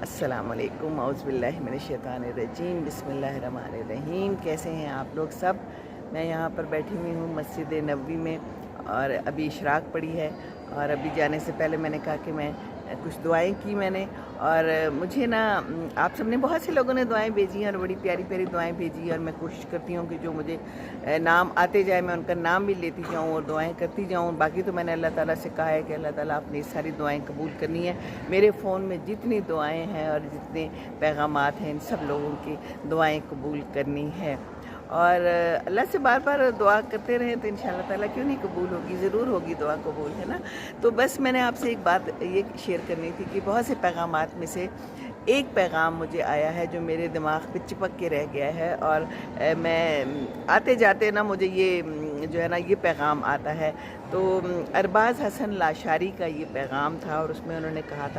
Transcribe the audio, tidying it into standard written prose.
अस्सलाम वालेकुम औज़ु बिल्लाहि मिनश शैतानिर रजीम बिस्मिल्लाहिर रहमानिर रहीम। कैसे हैं आप लोग सब? मैं यहाँ पर बैठी हुई हूँ मस्जिद नबवी में और अभी इशराक पड़ी है और अभी जाने से पहले मैंने कहा कि मैं कुछ दुआएं की मैंने। और मुझे ना आप सब ने बहुत से लोगों ने दुआएं भेजी हैं और बड़ी प्यारी प्यारी दुआएं भेजी और मैं कोशिश करती हूँ कि जो मुझे नाम आते जाए मैं उनका नाम भी लेती जाऊँ और दुआएं करती जाऊँ। बाकी तो मैंने अल्लाह ताला से कहा है कि अल्लाह ताला अपनी सारी दुआएं कबूल करनी है। मेरे फ़ोन में जितनी दुआएं हैं और जितने पैगामात हैं इन सब लोगों की दुआएं कबूल करनी है और अल्लाह से बार बार दुआ करते रहें तो इंशाअल्लाह ताला क्यों नहीं कबूल होगी, ज़रूर होगी दुआ कबूल, है ना। तो बस मैंने आपसे एक बात ये शेयर करनी थी कि बहुत से पैगामात में से एक पैगाम मुझे आया है जो मेरे दिमाग पे चिपक के रह गया है और मैं आते जाते ना मुझे ये जो है ना ये पैगाम आता है। तो अरबाज़ हसन लाशारी का ये पैगाम था और उसमें उन्होंने कहा था